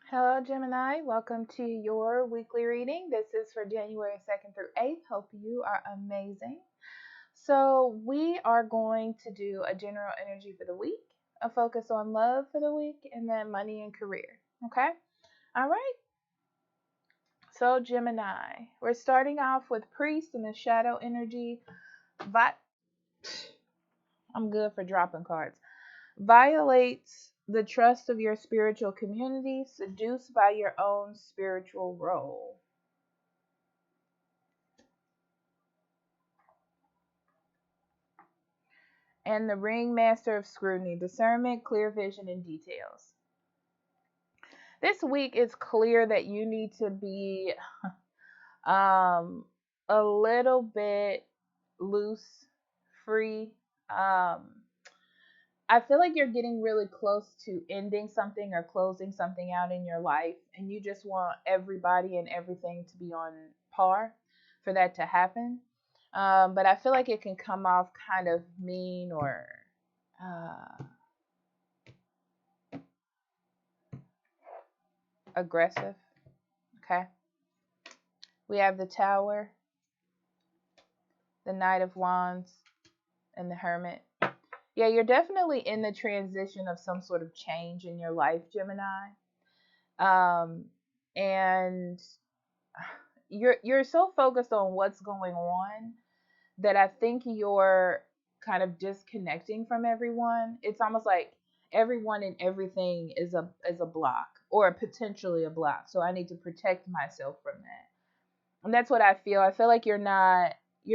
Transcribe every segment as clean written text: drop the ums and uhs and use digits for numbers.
Hello, Gemini. Welcome to your weekly reading. This is for January 2nd through 8th. Hope you are amazing. So, we are going to do a general energy for the week, a focus on love for the week, and then money and career. Okay? All right. So, Gemini, we're starting off with Priest and the shadow energy. Vi- I'm good for dropping cards. Violates the trust of your spiritual community, seduced by your own spiritual role. And the ringmaster of scrutiny, discernment, clear vision, and details. This week it's clear that you need to be um, a little bit loose, free. I feel like you're getting really close to ending something or closing something out in your life, and you just want everybody and everything to be on par for that to happen. But I feel like it can come off kind of mean or uh, aggressive. Okay. We have the Tower, the Knight of Wands, and the Hermit. Yeah, you're definitely in the transition of some sort of change in your life, Gemini. Um, and you're so focused on what's going on that I think you're kind of disconnecting from everyone. It's almost like everyone and everything is a block or potentially a block. So I need to protect myself from that. And that's what I feel. I feel like you're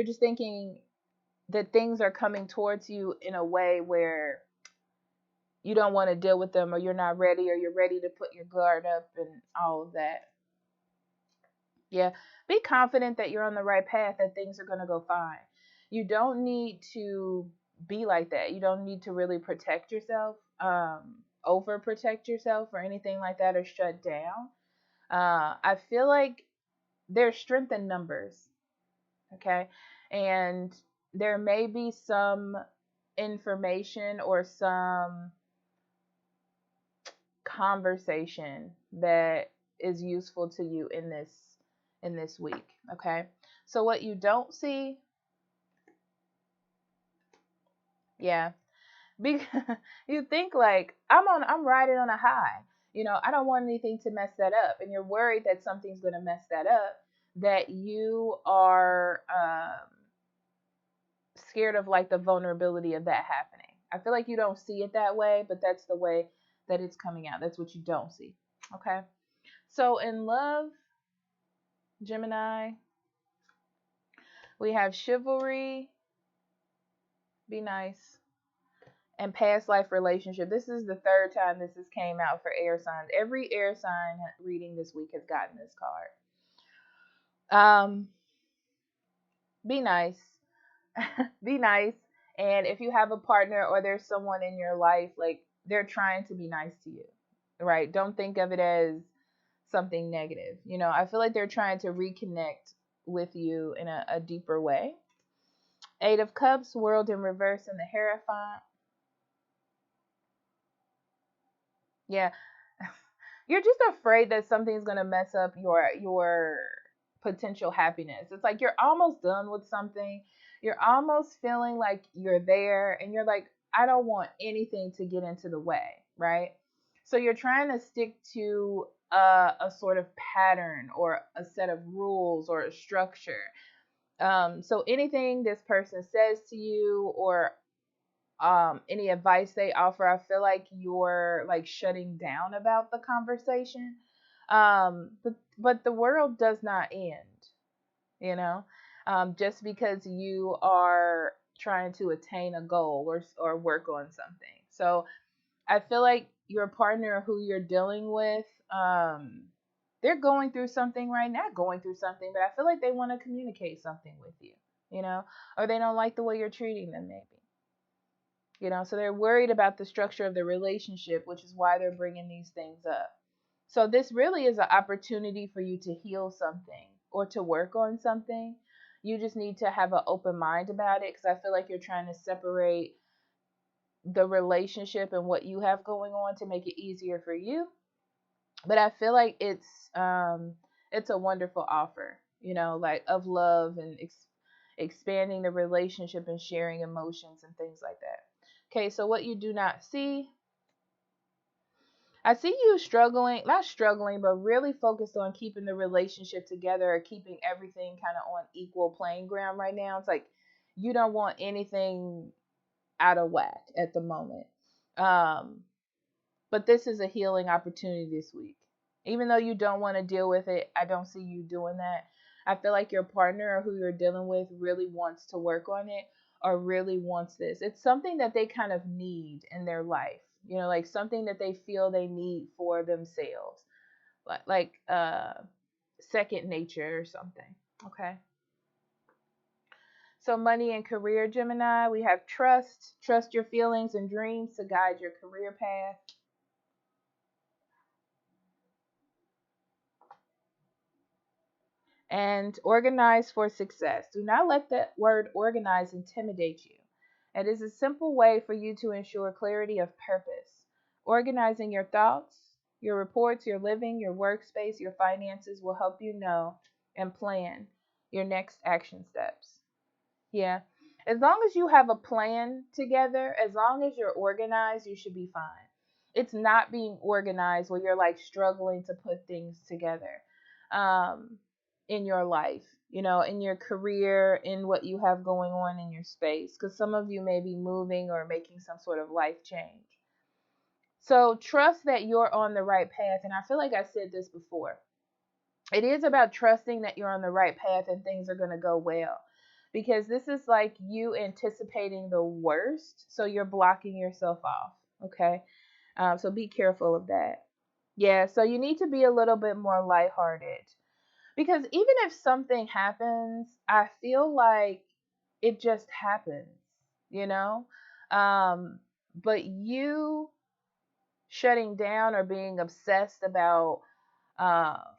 just thinking that things are coming towards you in a way where you don't want to deal with them, or you're not ready, or you're ready to put your guard up and all of that. Yeah. Be confident that you're on the right path, that things are going to go fine. You don't need to be like that. You don't need to really protect yourself, overprotect yourself or anything like that, or shut down. I feel like there's strength in numbers. Okay. And there may be some information or some conversation that is useful to you in this week. Okay. So what you don't see, yeah, because you think like I'm riding on a high. I don't want anything to mess that up, and you're worried that something's going to mess that up. That you are scared of like the vulnerability of that happening. I feel like you don't see it that way, but that's the way that it's coming out. That's what you don't see. Okay. So in love, Gemini, we have chivalry, be nice, and past life relationship. This is the third time this has came out for air signs. Every air sign reading this week has gotten this card. Be nice. Be nice. And if you have a partner or there's someone in your life, like they're trying to be nice to you, right? Don't think of it as something negative. I feel like they're trying to reconnect with you in a deeper way. Eight of Cups, World in reverse, and the Hierophant. Yeah, you're just afraid that something's gonna mess up your potential happiness. It's like you're almost done with something. You're almost feeling like you're there, and you're like, I don't want anything to get into the way, right? So you're trying to stick to a sort of pattern or a set of rules or a structure. So anything this person says to you or any advice they offer, I feel like you're like shutting down about the conversation. But the world does not end, you know, just because you are trying to attain a goal or work on something. So I feel like your partner who you're dealing with, they're going through something right now, going through something, but I feel like they want to communicate something with you, or they don't like the way you're treating them, maybe. So they're worried about the structure of the relationship, which is why they're bringing these things up. So this really is an opportunity for you to heal something or to work on something. You just need to have an open mind about it, because I feel like you're trying to separate the relationship and what you have going on to make it easier for you. But I feel like it's a wonderful offer, like of love and expanding the relationship and sharing emotions and things like that. Okay, so what you do not see, I see you struggling, not struggling, but really focused on keeping the relationship together or keeping everything kind of on equal playing ground right now. It's like you don't want anything out of whack at the moment. Um, but this is a healing opportunity this week. Even though you don't want to deal with it, I don't see you doing that. I feel like your partner or who you're dealing with really wants to work on it or really wants this. It's something that they kind of need in their life, like something that they feel they need for themselves, like second nature or something. Okay. So, money and career, Gemini, we have trust. Trust your feelings and dreams to guide your career path. And organize for success. Do not let the word organize intimidate you. It is a simple way for you to ensure clarity of purpose. Organizing your thoughts, your reports, your living, your workspace, your finances will help you know and plan your next action steps. Yeah. As long as you have a plan together, as long as you're organized, you should be fine. It's not being organized where you're like struggling to put things together um, in your life, in your career, in what you have going on in your space. Because some of you may be moving or making some sort of life change. So trust that you're on the right path. And I feel like I said this before. It is about trusting that you're on the right path and things are going to go well, because this is like you anticipating the worst, so you're blocking yourself off. Okay. So be careful of that. Yeah, so you need to be a little bit more lighthearted, because even if something happens, I feel like it just happens, you know um but you shutting down or being obsessed about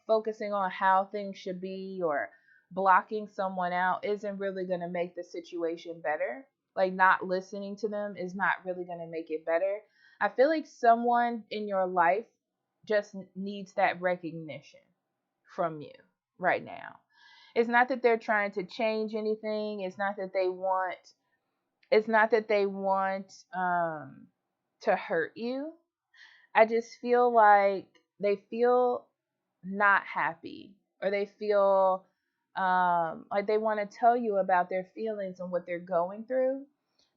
focusing on how things should be or blocking someone out isn't really going to make the situation better. Like, not listening to them is not really going to make it better. I feel like someone in your life just needs that recognition from you right now. It's not that they're trying to change anything. It's not that they want to hurt you. I just feel like they feel not happy, or they feel like they want to tell you about their feelings and what they're going through.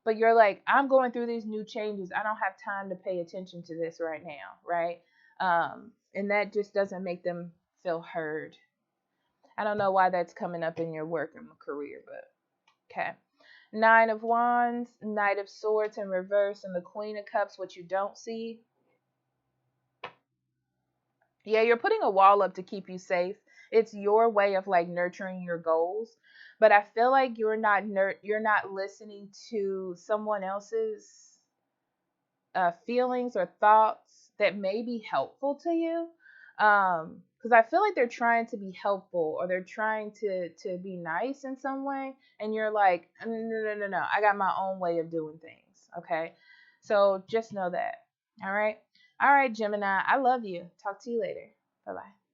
But you're like, I'm going through these new changes. I don't have time to pay attention to this right now, right? And that just doesn't make them feel heard. I don't know why that's coming up in your work and career, but okay. Nine of Wands, Knight of Swords in reverse, and the Queen of Cups, what you don't see. Yeah, you're putting a wall up to keep you safe. It's your way of like nurturing your goals, but I feel like you're not listening to someone else's feelings or thoughts that may be helpful to you. Because I feel like they're trying to be helpful, or they're trying to be nice in some way, and you're like, no, no, no, no, no. I got my own way of doing things. Okay, so just know that. All right, all right, Gemini. I love you. Talk to you later. Bye bye.